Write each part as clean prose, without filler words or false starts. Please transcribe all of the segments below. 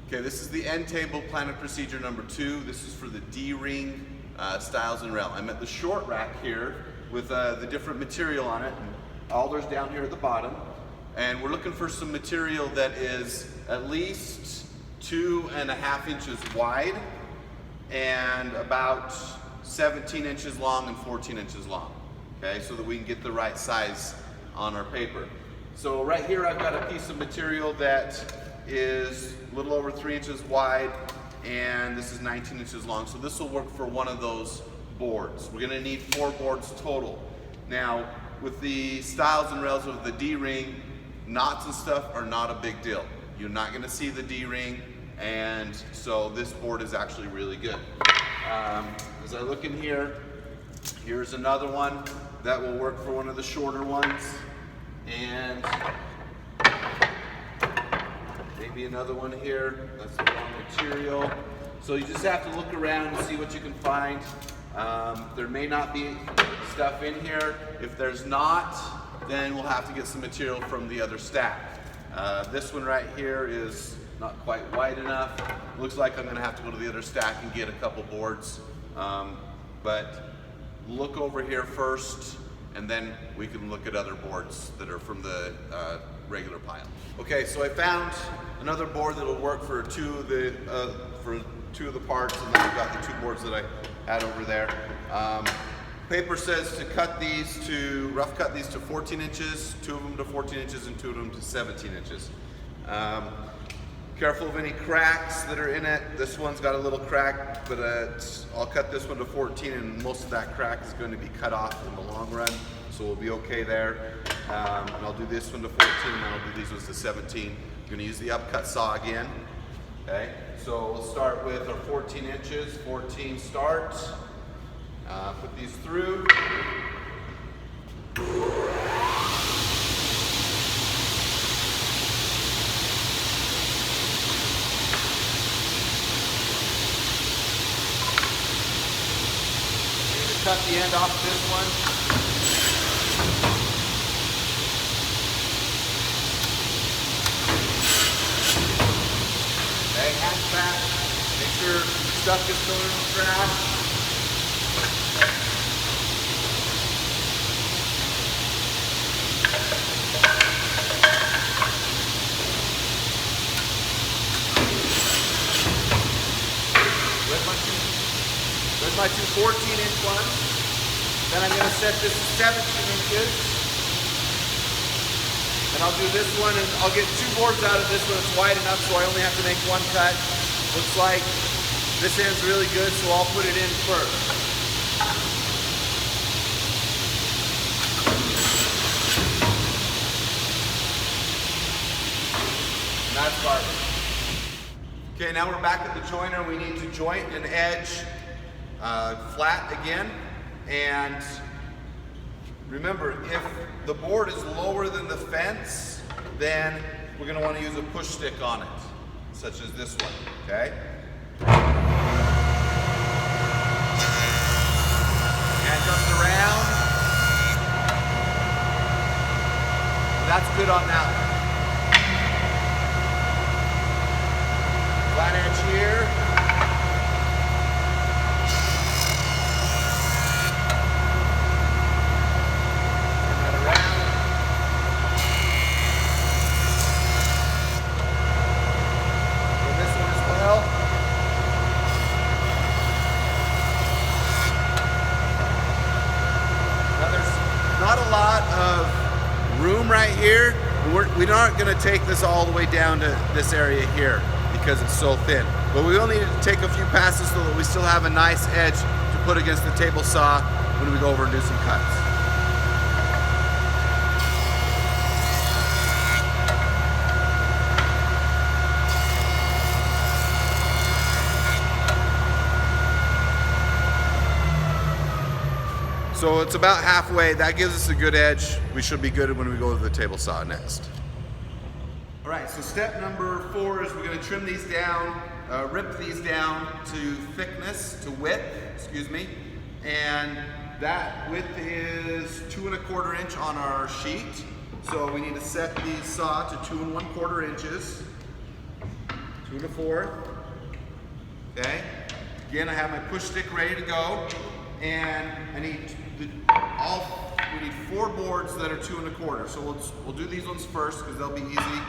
Okay, this is the end table planning procedure number 2. This is for the D-ring stiles and rail. I'm at the short rack here with the different material on it, and Alder's down here at the bottom. And we're looking for some material that is at least 2.5 inches wide and about 17 inches long and 14 inches long, okay, so that we can get the right size on our paper. So right here I've got a piece of material that is a little over 3 inches wide, and this is 19 inches long, so this will work for one of those boards. We're going to need 4 boards total. Now, with the stiles and rails of the D-ring, knots and stuff are not a big deal. You're not going to see the D-ring, and so this board is actually really good. As I look in here, here's another one that will work for one of the shorter ones, and maybe another one here. That's the wrong material. So you just have to look around and see what you can find. There may not be stuff in here. If there's not, then we'll have to get some material from the other stack. This one right here is not quite wide enough. Looks like I'm gonna have to go to the other stack and get a couple boards. But look over here first, and then we can look at other boards that are from the regular pile. Okay, so I found another board that'll work for two of the parts, and then I've got the 2 boards that I had over there. Paper says to cut these to, rough cut these to 14 inches, 2 of them to 14 inches, and 2 of them to 17 inches. Careful of any cracks that are in it. This one's got a little crack, but I'll cut this one to 14, and most of that crack is going to be cut off in the long run, so we'll be okay there. And I'll do this one to 14, and I'll do these ones to 17. I'm going to use the upcut saw again. Okay, so we'll start with our 14 inches, 14 start. Put these through. Cut the end off this one. Okay, hands back. Make sure stuff gets thrown in the trash. With my 2 14-inch ones. Then I'm going to set this to 17 inches. And I'll do this one, and I'll get 2 boards out of this one. It's wide enough, so I only have to make 1 cut. Looks like this end's really good, so I'll put it in first. And that's garbage. Okay, now we're back at the joiner. We need to joint an edge flat again, and remember, if the board is lower than the fence, then we're going to want to use a push stick on it, such as this one, okay? And comes around. That's good on that one. Flat edge here. Right here, we're not going to take this all the way down to this area here because it's so thin, but we will need to take a few passes so that we still have a nice edge to put against the table saw when we go over and do some cuts. So it's about halfway. That gives us a good edge. We should be good when we go to the table saw next. All right, so step number 4 is we're going to trim these down, rip these down to thickness, to width, excuse me, and that width is 2 1/4 inch on our sheet. So we need to set the saw to 2 1/4 inches. 2 2 1/4. Okay. Again, I have my push stick ready to go, and I need we need 4 boards that are 2 1/4. So we'll do these ones first because they'll be easy.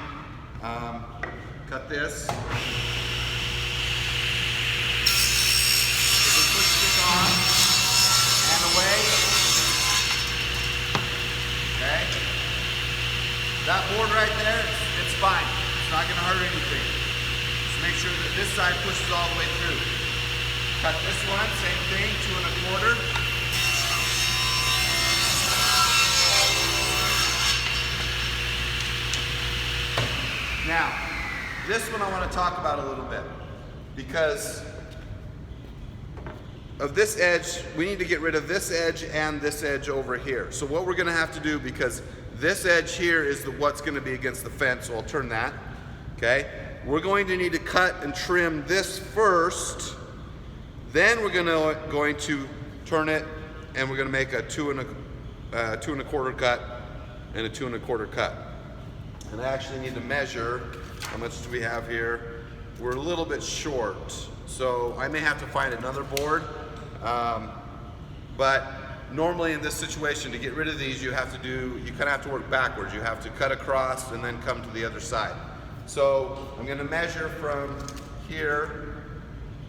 Cut this. Put the push stick on and away. Okay. That board right there, it's fine. It's not going to hurt anything. Just make sure that this side pushes all the way through. Cut this one, same thing, 2 1/4. Now, this one I want to talk about a little bit because of this edge. We need to get rid of this edge and this edge over here. So what we're going to have to do, because this edge here is what's going to be against the fence, so I'll turn that. Okay, we're going to need to cut and trim this first. Then we're going to turn it, and we're going to make a 2 1/4 cut and a 2 1/4 cut. And I actually need to measure how much do we have here. We're a little bit short, so I may have to find another board. But normally in this situation, to get rid of these, you kind of have to work backwards. You have to cut across and then come to the other side. So I'm going to measure from here,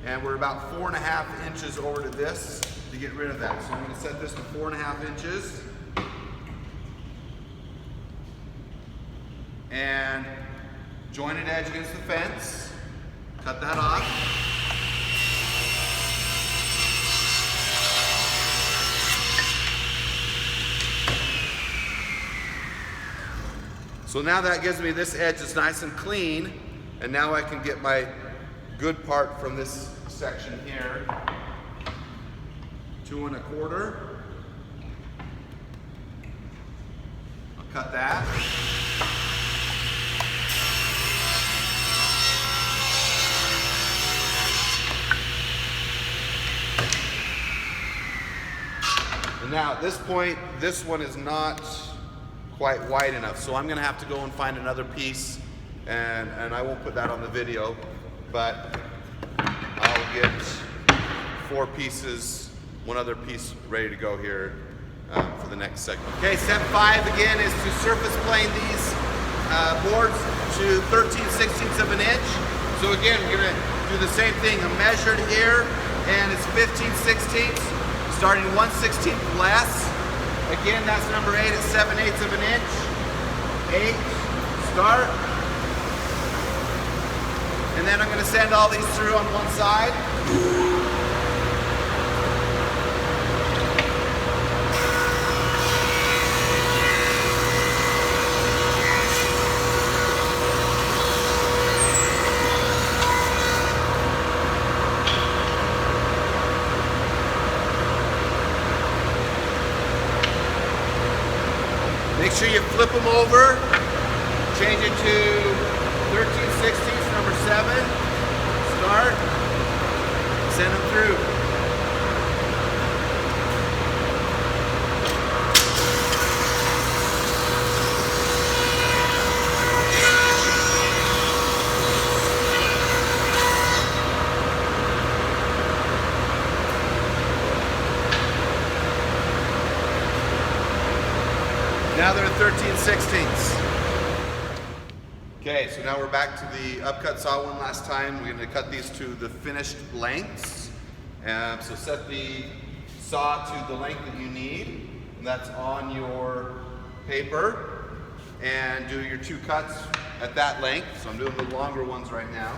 and we're about 4 1/2 inches over to this to get rid of that. So I'm going to set this to 4 1/2 inches. And jointed edge against the fence. Cut that off. So now that gives me this edge is nice and clean, and now I can get my good part from this section here. 2 1/4. I'll cut that. And now at this point, this one is not quite wide enough, so I'm going to have to go and find another piece, and I won't put that on the video, but I'll get 4 pieces, one other piece ready to go here for the next segment. Okay, step 5 again is to surface plane these boards to 13/16 of an inch. So again, we're going to do the same thing. I'm measured here, and it's 15/16, starting 1/16 less. Again, that's number 8 at 7/8 of an inch. 8, start. And then I'm going to send all these through on one side. Make sure you flip them over, change it to 13/16, number 7, start, send them through. Now they're at 13/16. Okay, so now we're back to the upcut saw one last time. We're going to cut these to the finished lengths. So set the saw to the length that you need. And that's on your paper. And do your 2 cuts at that length. So I'm doing the longer ones right now.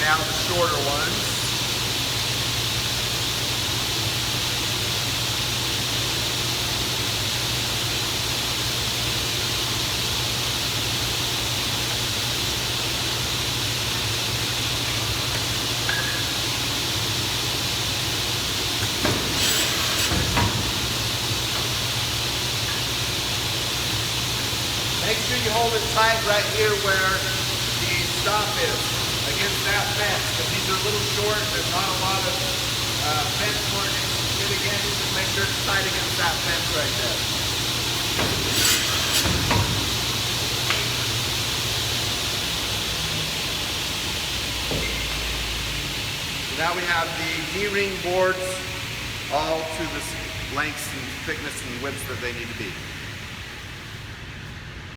Now the shorter ones. you hold it tight right here where the stop is, against that fence, because these are a little short, there's not a lot of fence for it to hit against, just make sure it's tight against that fence right there. So now we have the D-ring boards all to the lengths and thickness and widths that they need to be.